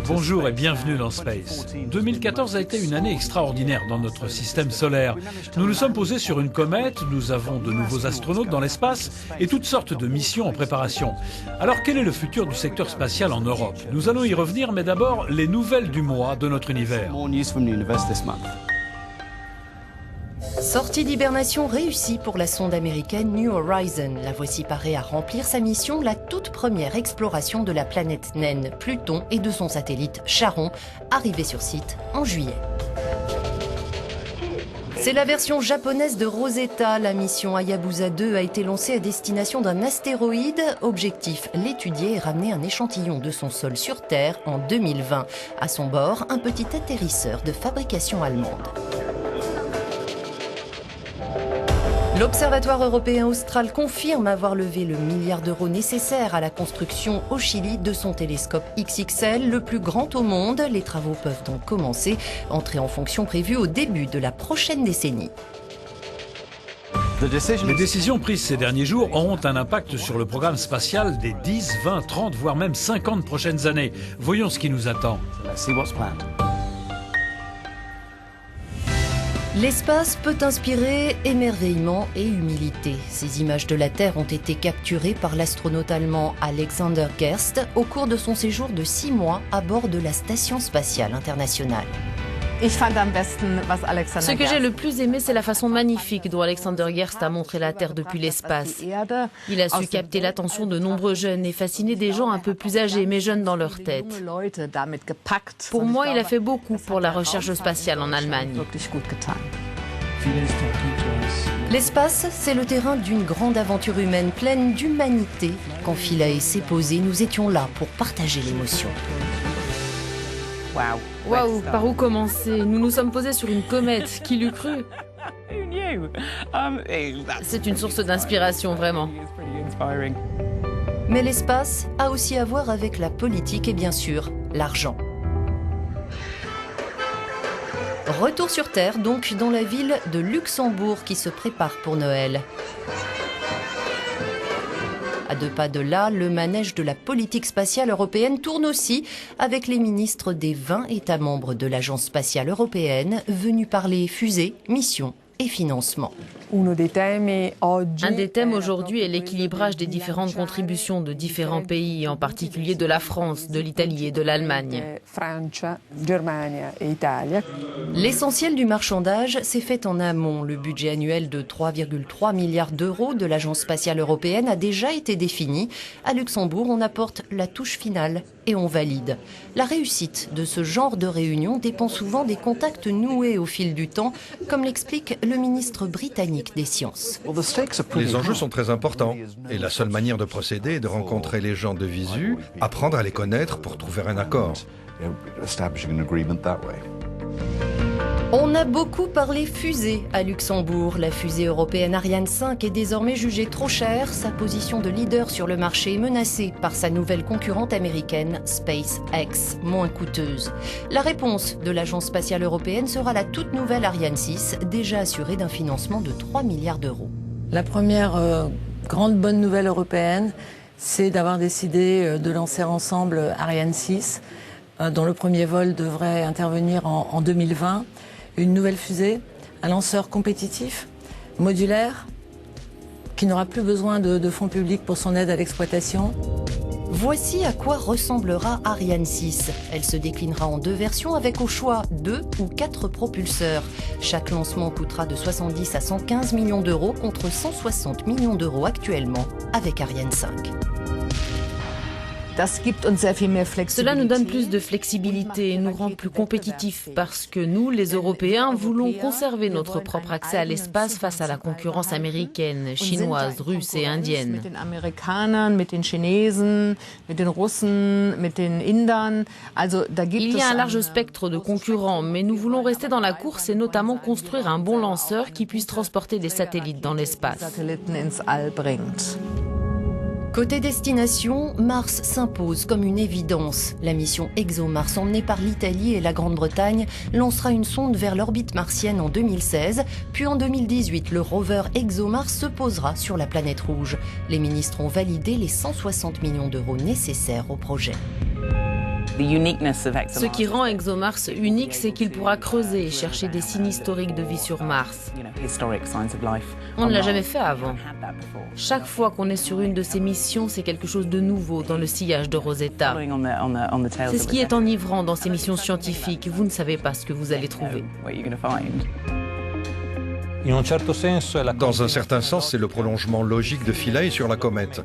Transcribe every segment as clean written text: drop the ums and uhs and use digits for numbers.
Bonjour et bienvenue dans Space. 2014 a été une année extraordinaire dans notre système solaire. Nous nous sommes posés sur une comète, nous avons de nouveaux astronautes dans l'espace et toutes sortes de missions en préparation. Alors quel est le futur du secteur spatial en Europe? Nous allons y revenir, mais d'abord les nouvelles du mois de notre univers. Sortie d'hibernation réussie pour la sonde américaine New Horizons. La voici parée à remplir sa mission, la toute première exploration de la planète naine Pluton et de son satellite Charon, arrivé sur site en juillet. C'est la version japonaise de Rosetta. La mission Hayabusa 2 a été lancée à destination d'un astéroïde. Objectif, l'étudier et ramener un échantillon de son sol sur Terre en 2020. À son bord, un petit atterrisseur de fabrication allemande. L'Observatoire européen austral confirme avoir levé le milliard d'euros nécessaire à la construction au Chili de son télescope XXL, le plus grand au monde. Les travaux peuvent donc commencer, entrée en fonction prévue au début de la prochaine décennie. Les décisions prises ces derniers jours auront un impact sur le programme spatial des 10, 20, 30, voire même 50 prochaines années. Voyons ce qui nous attend. L'espace peut inspirer émerveillement et humilité. Ces images de la Terre ont été capturées par l'astronaute allemand Alexander Gerst au cours de son séjour de 6 mois à bord de la Station spatiale internationale. Ce que j'ai le plus aimé, c'est la façon magnifique dont Alexander Gerst a montré la Terre depuis l'espace. Il a su capter l'attention de nombreux jeunes et fasciner des gens un peu plus âgés, mais jeunes dans leur tête. Pour moi, il a fait beaucoup pour la recherche spatiale en Allemagne. L'espace, c'est le terrain d'une grande aventure humaine pleine d'humanité. Quand Philae s'est posé, nous étions là pour partager l'émotion. Waouh, par où commencer? Nous nous sommes posés sur une comète, qui l'eût cru? C'est une source d'inspiration, vraiment. Mais l'espace a aussi à voir avec la politique et bien sûr, l'argent. Retour sur Terre, donc, dans la ville de Luxembourg qui se prépare pour Noël. À 2 pas de là, le manège de la politique spatiale européenne tourne aussi avec les ministres des 20 États membres de l'Agence spatiale européenne venus parler fusées, missions et financement. Un des thèmes aujourd'hui est l'équilibrage des différentes contributions de différents pays, en particulier de la France, de l'Italie et de l'Allemagne. L'essentiel du marchandage s'est fait en amont. Le budget annuel de 3,3 milliards d'euros de l'Agence spatiale européenne a déjà été défini. À Luxembourg, on apporte la touche finale et on valide. La réussite de ce genre de réunion dépend souvent des contacts noués au fil du temps, comme l'explique le ministre britannique des Sciences. Les enjeux sont très importants et la seule manière de procéder est de rencontrer les gens de visu, apprendre à les connaître pour trouver un accord. On a beaucoup parlé fusée à Luxembourg. La fusée européenne Ariane 5 est désormais jugée trop chère. Sa position de leader sur le marché est menacée par sa nouvelle concurrente américaine SpaceX, moins coûteuse. La réponse de l'Agence spatiale européenne sera la toute nouvelle Ariane 6, déjà assurée d'un financement de 3 milliards d'euros. La première grande bonne nouvelle européenne, c'est d'avoir décidé de lancer ensemble Ariane 6, dont le premier vol devrait intervenir en 2020. Une nouvelle fusée, un lanceur compétitif, modulaire, qui n'aura plus besoin de fonds publics pour son aide à l'exploitation. Voici à quoi ressemblera Ariane 6. Elle se déclinera en 2 versions avec au choix 2 ou 4 propulseurs. Chaque lancement coûtera de 70 à 115 millions d'euros contre 160 millions d'euros actuellement avec Ariane 5. Cela nous donne plus de flexibilité et nous rend plus compétitifs parce que nous, les Européens, voulons conserver notre propre accès à l'espace face à la concurrence américaine, chinoise, russe et indienne. Il y a un large spectre de concurrents, mais nous voulons rester dans la course et notamment construire un bon lanceur qui puisse transporter des satellites dans l'espace. Côté destination, Mars s'impose comme une évidence. La mission ExoMars emmenée par l'Italie et la Grande-Bretagne lancera une sonde vers l'orbite martienne en 2016. Puis en 2018, le rover ExoMars se posera sur la planète rouge. Les ministres ont validé les 160 millions d'euros nécessaires au projet. Ce qui rend ExoMars unique, c'est qu'il pourra creuser et chercher des signes historiques de vie sur Mars. On ne l'a jamais fait avant. Chaque fois qu'on est sur une de ces missions, c'est quelque chose de nouveau dans le sillage de Rosetta. C'est ce qui est enivrant dans ces missions scientifiques. Vous ne savez pas ce que vous allez trouver. Dans un certain sens, c'est le prolongement logique de Philae sur la comète.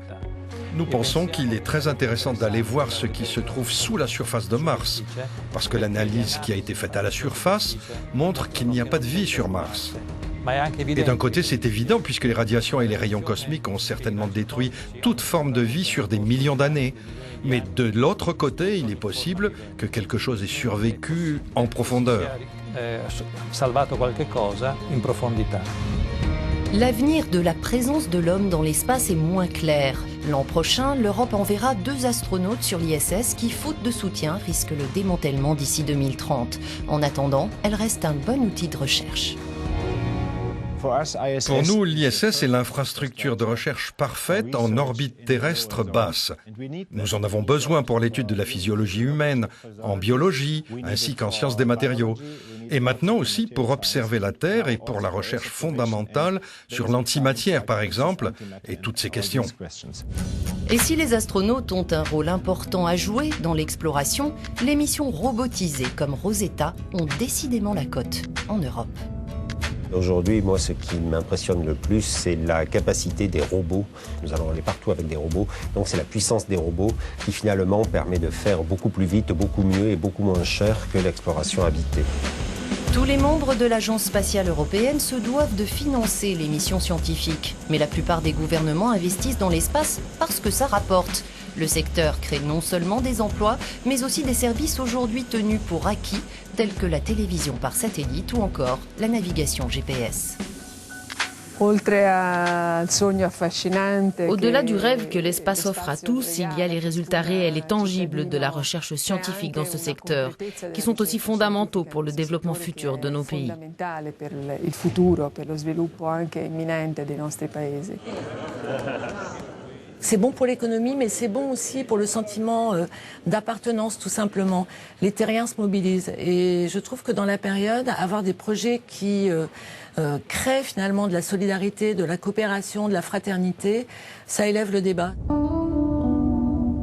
Nous pensons qu'il est très intéressant d'aller voir ce qui se trouve sous la surface de Mars, parce que l'analyse qui a été faite à la surface montre qu'il n'y a pas de vie sur Mars. Et d'un côté, c'est évident, puisque les radiations et les rayons cosmiques ont certainement détruit toute forme de vie sur des millions d'années. Mais de l'autre côté, il est possible que quelque chose ait survécu en profondeur. L'avenir de la présence de l'homme dans l'espace est moins clair. L'an prochain, l'Europe enverra 2 astronautes sur l'ISS qui, faute de soutien, risquent le démantèlement d'ici 2030. En attendant, elle reste un bon outil de recherche. Pour nous, l'ISS est l'infrastructure de recherche parfaite en orbite terrestre basse. Nous en avons besoin pour l'étude de la physiologie humaine, en biologie, ainsi qu'en sciences des matériaux. Et maintenant aussi pour observer la Terre et pour la recherche fondamentale sur l'antimatière, par exemple, et toutes ces questions. Et si les astronautes ont un rôle important à jouer dans l'exploration, les missions robotisées comme Rosetta ont décidément la cote en Europe. Aujourd'hui, moi, ce qui m'impressionne le plus, c'est la capacité des robots. Nous allons aller partout avec des robots. Donc, c'est la puissance des robots qui, finalement, permet de faire beaucoup plus vite, beaucoup mieux et beaucoup moins cher que l'exploration habitée. Tous les membres de l'Agence spatiale européenne se doivent de financer les missions scientifiques. Mais la plupart des gouvernements investissent dans l'espace parce que ça rapporte. Le secteur crée non seulement des emplois, mais aussi des services aujourd'hui tenus pour acquis, tels que la télévision par satellite ou encore la navigation GPS. Au-delà du rêve que l'espace offre à tous, il y a les résultats réels et tangibles de la recherche scientifique dans ce secteur, qui sont aussi fondamentaux pour le développement futur de nos pays. C'est bon pour l'économie, mais c'est bon aussi pour le sentiment d'appartenance, tout simplement. Les terriens se mobilisent. Et je trouve que dans la période, avoir des projets qui créent finalement de la solidarité, de la coopération, de la fraternité, ça élève le débat.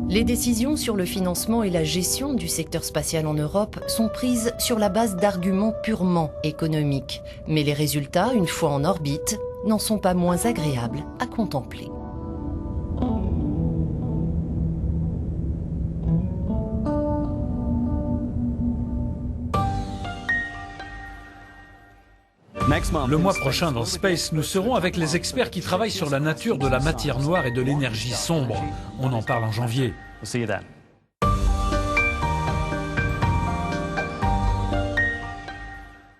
Les décisions sur le financement et la gestion du secteur spatial en Europe sont prises sur la base d'arguments purement économiques. Mais les résultats, une fois en orbite, n'en sont pas moins agréables à contempler. Le mois prochain dans Space, nous serons avec les experts qui travaillent sur la nature de la matière noire et de l'énergie sombre. On en parle en janvier. We'll see you then.